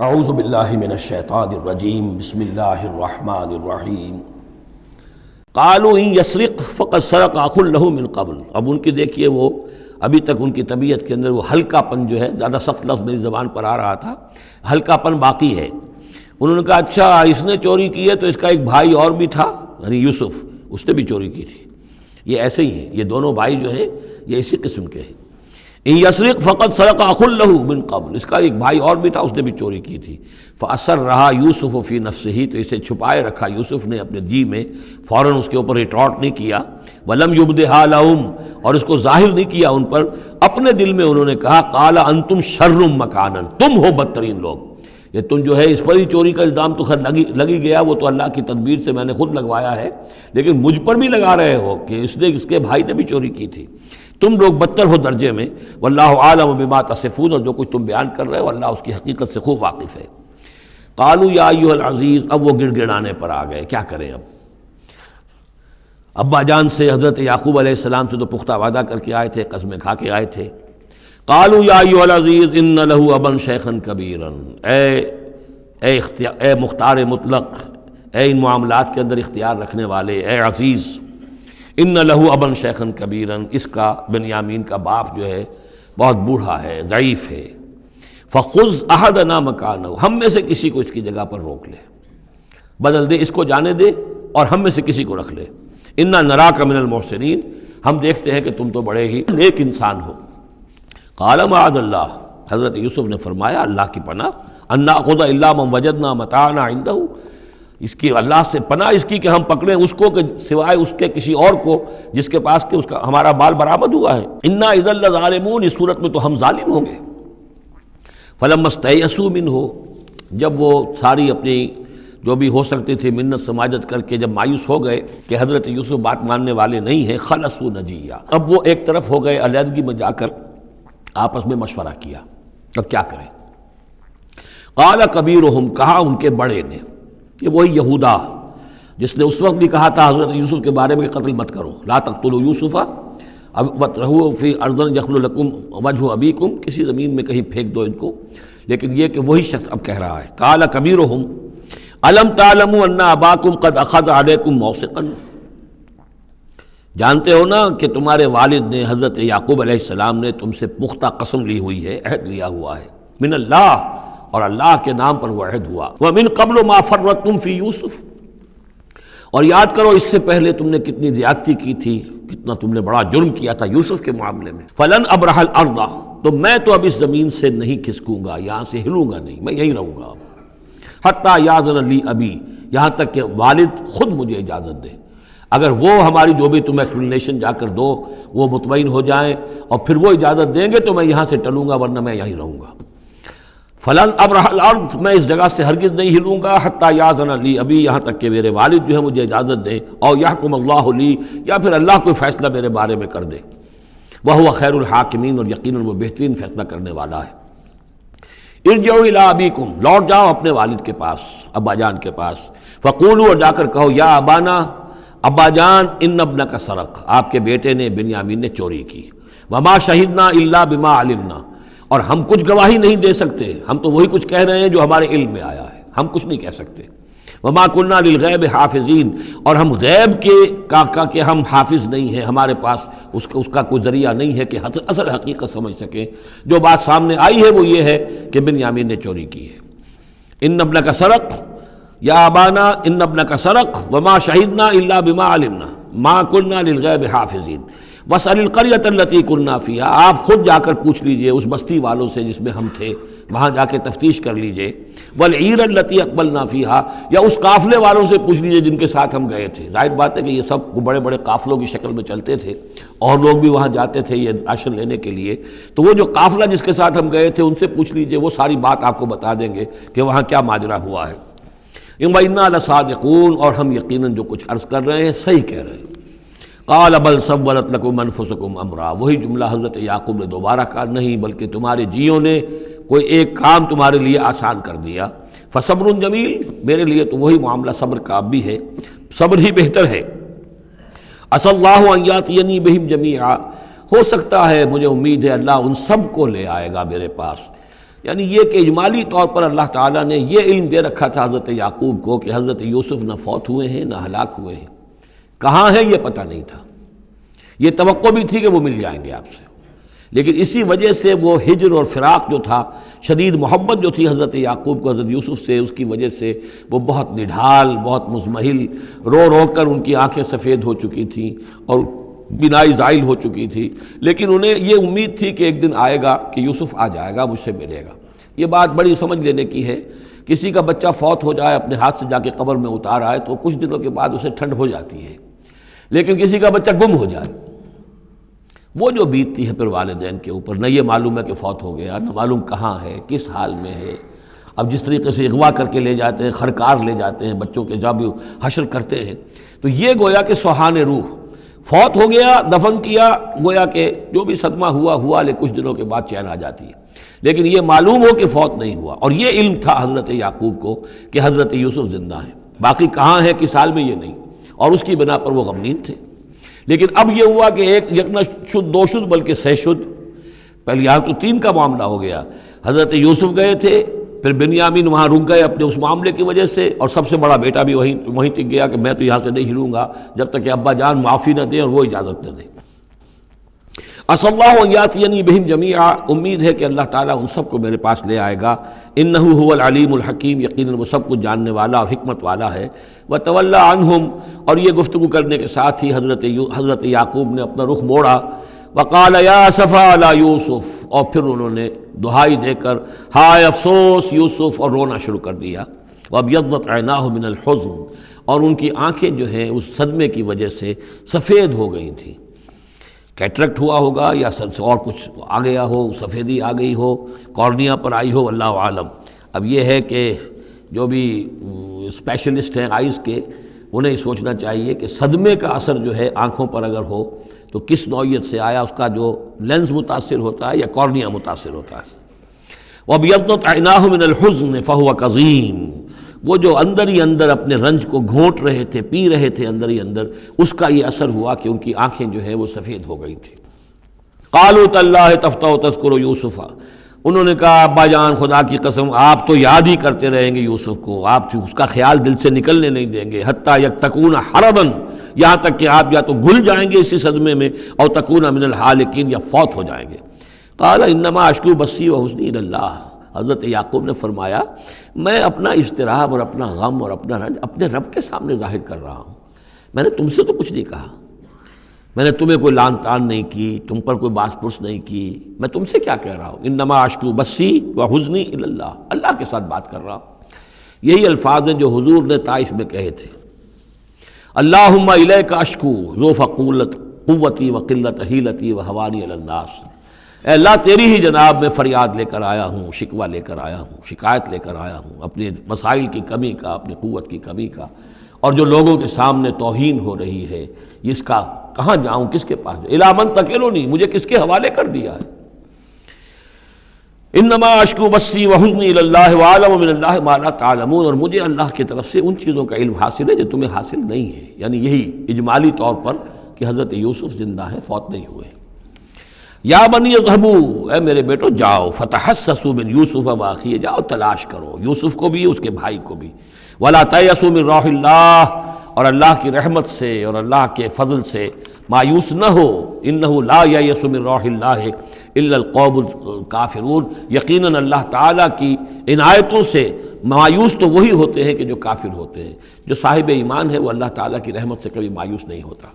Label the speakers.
Speaker 1: اعوذ باللہ من الشیطان الرجیم بسم اللہ الرحمن الرحیم قالوا ان یسرق فقد سرق اخ له من قبل۔ اب ان کی دیکھیے وہ ابھی تک ان کی طبیعت کے اندر وہ ہلکا پن جو ہے، زیادہ سخت لفظ میری زبان پر آ رہا تھا، ہلکا پن باقی ہے۔ انہوں نے کہا اچھا اس نے چوری کی ہے تو اس کا ایک بھائی اور بھی تھا، یعنی یوسف، اس نے بھی چوری کی تھی۔ یہ ایسے ہی ہیں، یہ دونوں بھائی جو ہیں یہ اسی قسم کے ہیں۔ ان یسرق فقد سرق اخ له من قبل، اس کا ایک بھائی اور بھی تھا، اس نے بھی چوری کی تھی۔ فاسرها یوسف فی نفسہ، تو اسے چھپائے رکھا یوسف نے اپنے جی میں، فوراً اس کے اوپر ریٹارٹ نہیں کیا۔ ولم یبدھا لہم، اور اس کو ظاہر نہیں کیا ان پر، اپنے دل میں انہوں نے کہا قال انتم شر مکانا، تم ہو بدترین لوگ۔ یہ تم جو ہے اس پر ہی چوری کا الزام تو خیر لگی گیا، وہ تو اللہ کی تدبیر سے میں نے خود لگوایا ہے، لیکن مجھ پر بھی لگا رہے ہو کہ اس کے بھائی نے بھی چوری کی تھی۔ تم لوگ بدتر ہو درجے میں۔ واللہ عالم بما تصفون، اور جو کچھ تم بیان کر رہے ہو اللہ اس کی حقیقت سے خوب واقف ہے۔ قالوا یا ایھا العزیز، اب وہ گڑ گڑانے پر آ گئے، کیا کریں اب؟ ابا جان سے حضرت یعقوب علیہ السلام سے تو پختہ وعدہ کر کے آئے تھے، قسمیں کھا کے آئے تھے۔ قالوا یا ایھا العزیز ان لہ ابا شیخا کبیرا، اے مختار مطلق، اے ان معاملات کے اندر اختیار رکھنے والے، اے عزیز، ان لہ ابا شیخا کبیرا، اس کا بنیامین کا باپ جو ہے بہت بوڑھا ہے، ضعیف ہے۔ فخذ احدنا مکانہ، ہم میں سے کسی کو اس کی جگہ پر روک لے، بدل دے، اس کو جانے دے اور ہم میں سے کسی کو رکھ لے۔ انا نراک من المحسنین، ہم دیکھتے ہیں کہ تم تو بڑے ہی نیک انسان ہو۔ قال معاذ اللہ، حضرت یوسف نے فرمایا اللہ کی پناہ، ان ناخذ الا من وجدنا متاعنا عنده، اس کی اللہ سے پناہ اس کی کہ ہم پکڑیں اس کو کہ سوائے اس کے کسی اور کو جس کے پاس کہ اس کا ہمارا مال برآمد ہوا ہے۔ انا اذا لظالمون، اس صورت میں تو ہم ظالم ہوں گے۔ فلما استيئسوا منه، جب وہ ساری اپنی جو بھی ہو سکتی تھی منت سماجت کر کے جب مایوس ہو گئے کہ حضرت یوسف بات ماننے والے نہیں ہیں، خلصوا نجیہ، اب وہ ایک طرف ہو گئے، علیحدگی میں جا کر آپس میں مشورہ کیا اب کیا کریں۔ قال کبیرہم، کہا ان کے بڑے نے، یہ وہی یہودا جس نے اس وقت بھی کہا تھا حضرت یوسف کے بارے میں کہ قتل مت کرو، لا تقتلوا یوسف وَاطْرَحُوهُ فِي أَرْضٍ يَخْلُ لَكُمْ وَجْهُ أَبِيكُمْ، کسی زمین میں کہیں پھینک دو ان کو، لیکن یہ کہ وہی شخص اب کہہ رہا ہے قال کبیرہم أَلَمْ تَعْلَمُوا أَنَّ أَبَاكُمْ قَدْ أَخَذَ عَلَيْكُمْ مَوْثِقًا، جانتے ہو نا کہ تمہارے والد نے، حضرت یعقوب علیہ السلام نے تم سے پختہ قسم لی ہوئی ہے، عہد لیا ہوا ہے، من اللہ، اور اللہ کے نام پر وہ عہد ہوا، وَمِن قَبْلُ مَا فَرَّطْتُمْ فِي يُوسُف، اور یاد کرو اس سے پہلے تم نے کتنی زیادتی کی تھی، کتنا تم نے بڑا جرم کیا تھا یوسف کے معاملے میں۔ فلن ابرح الارض، تو میں تو اب اس زمین سے نہیں کھسکوں گا، یہاں سے ہلوں گا نہیں، میں یہیں رہوں گا حتی یاذن لی ابی، یہاں تک کہ والد خود مجھے اجازت دے۔ اگر وہ ہماری جو بھی تم ایکسپلینیشن جا کر دو وہ مطمئن ہو جائیں اور پھر وہ اجازت دیں گے تو میں یہاں سے ٹلوں گا، ورنہ میں یہیں رہوں گا۔ فلن ابرح الارض، میں اس جگہ سے ہرگز نہیں ہلوں گا، حتی یاذن لی ابی، یہاں تک کہ میرے والد جو ہے مجھے اجازت دیں، اور یحکم اللہ لی، یا پھر اللہ کوئی فیصلہ میرے بارے میں کر دے، وہو خیر الحاکمین، اور یقیناً وہ بہترین فیصلہ کرنے والا ہے۔ ارجعوا الی ابیکم، لوٹ جاؤ اپنے والد کے پاس، ابا جان کے پاس، فقولوا، اور جا کر کہو، یا ابانا، ابا جان، ان ابنک سرق، آپ کے بیٹے نے بنیامین نے چوری کی، وما شہدنا الا بما علمنا، اور ہم کچھ گواہی نہیں دے سکتے، ہم تو وہی کچھ کہہ رہے ہیں جو ہمارے علم میں آیا ہے، ہم کچھ نہیں کہہ سکتے۔ وما كنا للغیب حافظین، اور ہم غیب کے ہم حافظ نہیں ہیں، ہمارے پاس اس کا کوئی ذریعہ نہیں ہے کہ اصل حقیقت سمجھ سکیں۔ جو بات سامنے آئی ہے وہ یہ ہے کہ بنیامین نے چوری کی ہے۔ ان ابنک سرق، یا ابانا ان ابنک سرق وما شہدنا الا بما علمنا ما كنا للغیب حافظین واسأل القریۃ التی کنا فیہا، آپ خود جا کر پوچھ لیجئے اس بستی والوں سے جس میں ہم تھے، وہاں جا کے تفتیش کر لیجئے، والعیر التی اقبلنا فیہا، یا اس قافلے والوں سے پوچھ لیجئے جن کے ساتھ ہم گئے تھے۔ ظاہر بات ہے کہ یہ سب بڑے بڑے قافلوں کی شکل میں چلتے تھے اور لوگ بھی وہاں جاتے تھے یہ راشن لینے کے لیے، تو وہ جو قافلہ جس کے ساتھ ہم گئے تھے ان سے پوچھ لیجئے، وہ ساری بات آپ کو بتا دیں گے کہ وہاں کیا ماجرا ہوا ہے۔ وَإِنَّا لَصَادِقُونَ، اور ہم یقیناً جو کچھ عرض کر رہے ہیں صحیح کہہ رہے ہیں۔ قال بل سولت لكم انفسكم امرا، وہی جملہ حضرت یعقوب نے دوبارہ کہا، نہیں بلکہ تمہارے جیوں نے کوئی ایک کام تمہارے لیے آسان کر دیا، فصبر جمیل، میرے لیے تو وہی معاملہ صبر کا بھی ہے، صبر ہی بہتر ہے۔ عسى الله ان ياتيني بهم جميعا، ہو سکتا ہے، مجھے امید ہے اللہ ان سب کو لے آئے گا میرے پاس، یعنی یہ کہ اجمالی طور پر اللہ تعالیٰ نے یہ علم دے رکھا تھا حضرت یعقوب کو کہ حضرت یوسف نہ فوت ہوئے ہیں نہ ہلاک ہوئے ہیں، کہاں ہیں یہ پتہ نہیں تھا، یہ توقع بھی تھی کہ وہ مل جائیں گے آپ سے، لیکن اسی وجہ سے وہ ہجر اور فراق جو تھا، شدید محبت جو تھی حضرت یعقوب کو حضرت یوسف سے، اس کی وجہ سے وہ بہت نڈھال، بہت مزمحل، رو رو کر ان کی آنکھیں سفید ہو چکی تھیں اور بینائی زائل ہو چکی تھی، لیکن انہیں یہ امید تھی کہ ایک دن آئے گا کہ یوسف آ جائے گا، مجھ سے ملے گا۔ یہ بات بڑی سمجھ لینے کی ہے، کسی کا بچہ فوت ہو جائے، اپنے ہاتھ سے جا کے قبر میں اتار آئے تو کچھ دنوں کے بعد اسے ٹھنڈ ہو جاتی ہے، لیکن کسی کا بچہ گم ہو جائے، وہ جو بیتتی ہے پھر والدین کے اوپر، نہ یہ معلوم ہے کہ فوت ہو گیا، نہ معلوم کہاں ہے، کس حال میں ہے۔ اب جس طریقے سے اغوا کر کے لے جاتے ہیں، خرکار لے جاتے ہیں بچوں کے، جب حشر کرتے ہیں، تو یہ گویا کہ سوہان روح، فوت ہو گیا، دفن کیا، گویا کہ جو بھی صدمہ ہوا لیکن کچھ دنوں کے بعد چین آ جاتی ہے، لیکن یہ معلوم ہو کہ فوت نہیں ہوا، اور یہ علم تھا حضرت یعقوب کو کہ حضرت یوسف زندہ ہیں، باقی کہاں ہے کس حال میں یہ نہیں، اور اس کی بنا پر وہ غمگین تھے۔ لیکن اب یہ ہوا کہ ایک نہ شد دو شد بلکہ سہ شد، پہلے یہاں تو 3 کا معاملہ ہو گیا، حضرت یوسف گئے تھے، پھر بنیامین وہاں رک گئے اپنے اس معاملے کی وجہ سے، اور سب سے بڑا بیٹا بھی وہیں تک گیا کہ میں تو یہاں سے نہیں ہلوں گا جب تک کہ ابا جان معافی نہ دیں اور وہ اجازت نہ دیں۔ عسى اللہ ان یاتینی بہم جمیعا، امید ہے کہ اللہ تعالیٰ ان سب کو میرے پاس لے آئے گا، انہ هو العلیم الحکیم، یقیناً وہ سب کچھ جاننے والا اور حکمت والا ہے۔ وتولی عنہم، اور یہ گفتگو کرنے کے ساتھ ہی حضرت یعقوب نے اپنا رخ موڑا، وقال یا اسفا علی یوسف، اور پھر انہوں نے دہائی دے کر ہائے افسوس یوسف، اور رونا شروع کر دیا۔ وابیضت عیناہ من الحزن، اور ان کی آنکھیں جو ہیں اس صدمے کی وجہ سے سفید ہو گئی تھیں، کیٹریکٹ ہوا ہوگا یا اور کچھ آ گیا ہو، سفیدی آ گئی ہو، کارنیا پر آئی ہو، اللہ عالم۔ اب یہ ہے کہ جو بھی اسپیشلسٹ ہیں آئیز کے، انہیں سوچنا چاہیے کہ صدمے کا اثر جو ہے آنکھوں پر اگر ہو تو کس نوعیت سے آیا، اس کا جو لینز متاثر ہوتا ہے یا کارنیا متاثر ہوتا ہے۔ وَابْيَضَّتْ عَيْنَاهُ مِنَ الْحُزْنِ فَهُوَ كَظِيمٌ، وہ جو اندر ہی اندر اپنے رنج کو گھونٹ رہے تھے، پی رہے تھے اندر ہی اندر، اس کا یہ اثر ہوا کہ ان کی آنکھیں جو ہیں وہ سفید ہو گئی تھی۔ قَالُوا تَاللَّهِ تَفْتَحُ تَذْكُرُ يُوسُفَ، انہوں نے کہا ابا جان خدا کی قسم آپ تو یاد ہی کرتے رہیں گے یوسف کو، آپ اس کا خیال دل سے نکلنے نہیں دیں گے، حتیٰ یکتکون حرباً، یہاں تک کہ آپ یا تو گھل جائیں گے اسی صدمے میں، اور تکون من الحالکین، یا فوت ہو جائیں گے۔ قال انما اشکو بثی وحزنی الی اللہ، حضرت یعقوب نے فرمایا میں اپنا اضطراب اور اپنا غم اور اپنا رنج اپنے رب کے سامنے ظاہر کر رہا ہوں، میں نے تم سے تو کچھ نہیں کہا، میں نے تمہیں کوئی لان تان نہیں کی، تم پر کوئی باس پرس نہیں کی، میں تم سے کیا کہہ رہا ہوں، انما اشکو بثی وحزنی الی اللہ، اللہ کے ساتھ بات کر رہا ہوں۔ یہی الفاظ ہیں جو حضور نے طائف میں کہے تھے، اللہم الیک اشکو ضعف قوتی وقلت حیلتی وہوانی علی الناس، اے اللہ تیری ہی جناب میں فریاد لے کر آیا ہوں، شکوہ لے کر آیا ہوں، شکایت لے کر آیا ہوں اپنے مسائل کی کمی کا، اپنی قوت کی کمی کا، اور جو لوگوں کے سامنے توہین ہو رہی ہے اس کا کہاں جاؤں، کس کے پاس، الی من تکلنی، مجھے کس کے حوالے کر دیا ہے۔ انما اشکو بثی وحزنی الی اللہ واعلم من اللہ ما لا تعلمون، اور مجھے اللہ کی طرف سے ان چیزوں کا علم حاصل ہے جو تمہیں حاصل نہیں ہے، یعنی یہی اجمالی طور پر کہ حضرت یوسف زندہ ہیں، فوت نہیں ہوئے۔ یا بنی اذهبوا، اے میرے بیٹو جاؤ، فتحسسوا من یوسف واخیہ، جاؤ تلاش کرو یوسف کو بھی اس کے بھائی کو بھی، ولا تیأسوا من روح اللہ، اور اللہ کی رحمت سے اور اللہ کے فضل سے مایوس نہ ہو، انہ لا ییأس من روح اللہ الا القوم الکافرون، یقیناً اللہ تعالیٰ کی عنایتوں سے مایوس تو وہی ہوتے ہیں کہ جو کافر ہوتے ہیں، جو صاحب ایمان ہے وہ اللہ تعالیٰ کی رحمت سے کبھی مایوس نہیں ہوتا۔